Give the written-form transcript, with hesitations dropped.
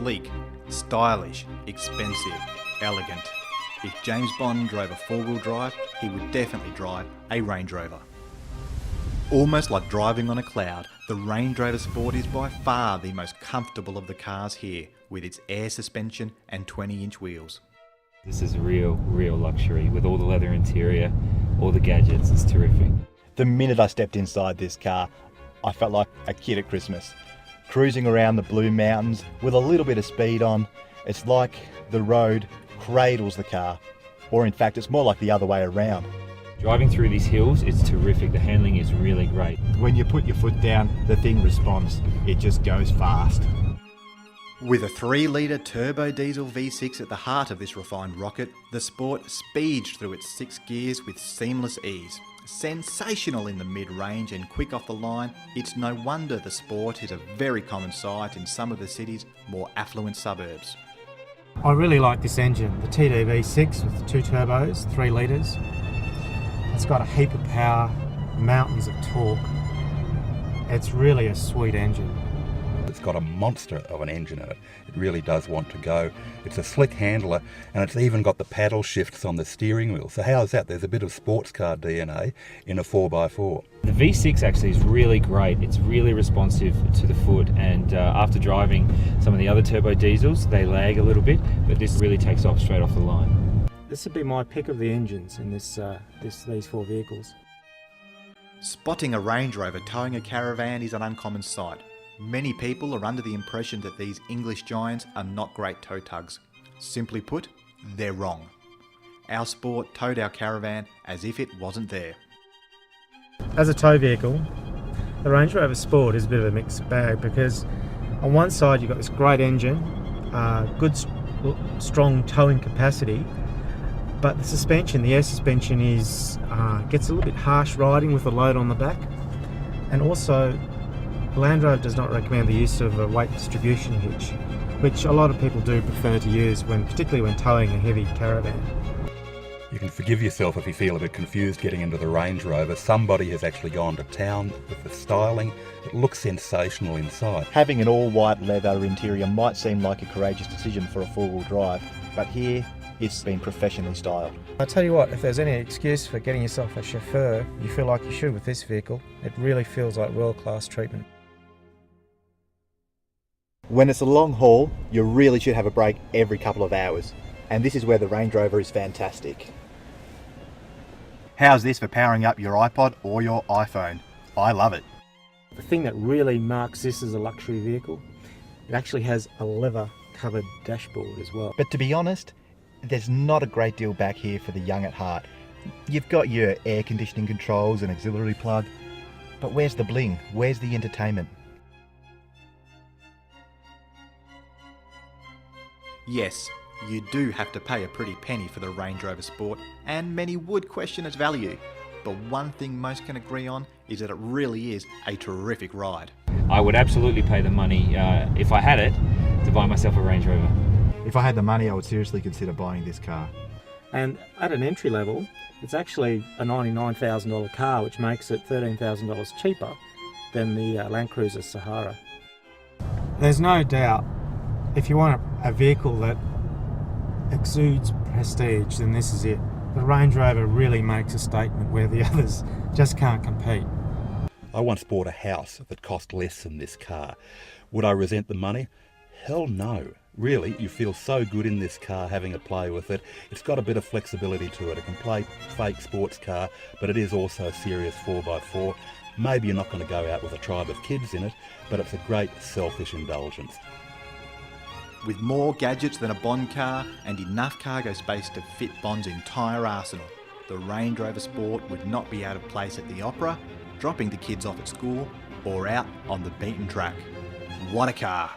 sleek, stylish, expensive, elegant. If James Bond drove a four-wheel drive, he would definitely drive a Range Rover. Almost like driving on a cloud, the Range Rover Sport is by far the most comfortable of the cars here, with its air suspension and 20-inch wheels. This is real luxury with all the leather interior, all the gadgets. It's terrific. The minute I stepped inside this car, I felt like a kid at Christmas. Cruising around the Blue Mountains with a little bit of speed on, it's like the road cradles the car, or in fact it's more like the other way around. Driving through these hills, it's terrific. The handling is really great. When you put your foot down, the thing responds. It just goes fast. With a 3-litre turbo diesel V6 at the heart of this refined rocket, the Sport speeds through its 6 gears with seamless ease. Sensational in the mid-range and quick off the line, it's no wonder the Sport is a very common sight in some of the city's more affluent suburbs. I really like this engine, the TD V6 with 2 turbos, 3 litres. It's got a heap of power, mountains of torque. It's really a sweet engine. It's got a monster of an engine in it. It really does want to go. It's a slick handler, and it's even got the paddle shifts on the steering wheel. So how's that? There's a bit of sports car DNA in a 4x4. The V6 actually is really great. It's really responsive to the foot, and after driving some of the other turbo diesels, they lag a little bit, but this really takes off straight off the line. This would be my pick of the engines in these 4 vehicles. Spotting a Range Rover towing a caravan is an uncommon sight. Many people are under the impression that these English giants are not great tow tugs. Simply put, they're wrong. Our Sport towed our caravan as if it wasn't there. As a tow vehicle, the Range Rover Sport is a bit of a mixed bag because on one side you've got this great engine, good strong towing capacity, but the suspension, the air suspension gets a little bit harsh riding with the load on the back, and also Land Rover does not recommend the use of a weight distribution hitch, which a lot of people do prefer to use, particularly when towing a heavy caravan. You can forgive yourself if you feel a bit confused getting into the Range Rover. Somebody has actually gone to town with the styling. It looks sensational inside. Having an all-white leather interior might seem like a courageous decision for a four-wheel drive, but here it's been professionally styled. I tell you what, if there's any excuse for getting yourself a chauffeur, you feel like you should with this vehicle. It really feels like world-class treatment. When it's a long haul, you really should have a break every couple of hours, and this is where the Range Rover is fantastic. How's this for powering up your iPod or your iPhone? I love it. The thing that really marks this as a luxury vehicle, it actually has a leather-covered dashboard as well. But to be honest, there's not a great deal back here for the young at heart. You've got your air conditioning controls and auxiliary plug, but where's the bling? Where's the entertainment? Yes, you do have to pay a pretty penny for the Range Rover Sport, and many would question its value. But one thing most can agree on is that it really is a terrific ride. I would absolutely pay the money, if I had it, to buy myself a Range Rover. If I had the money, I would seriously consider buying this car. And at an entry level, it's actually a $99,000 car, which makes it $13,000 cheaper than the Land Cruiser Sahara. There's no doubt, if you want a vehicle that exudes prestige, then this is it. The Range Rover really makes a statement where the others just can't compete. I once bought a house that cost less than this car. Would I resent the money? Hell no. Really, you feel so good in this car having a play with it. It's got a bit of flexibility to it. It can play fake sports car, but it is also a serious 4x4. Maybe you're not going to go out with a tribe of kids in it, but it's a great selfish indulgence. With more gadgets than a Bond car and enough cargo space to fit Bond's entire arsenal, the Range Rover Sport would not be out of place at the opera, dropping the kids off at school, or out on the beaten track. What a car!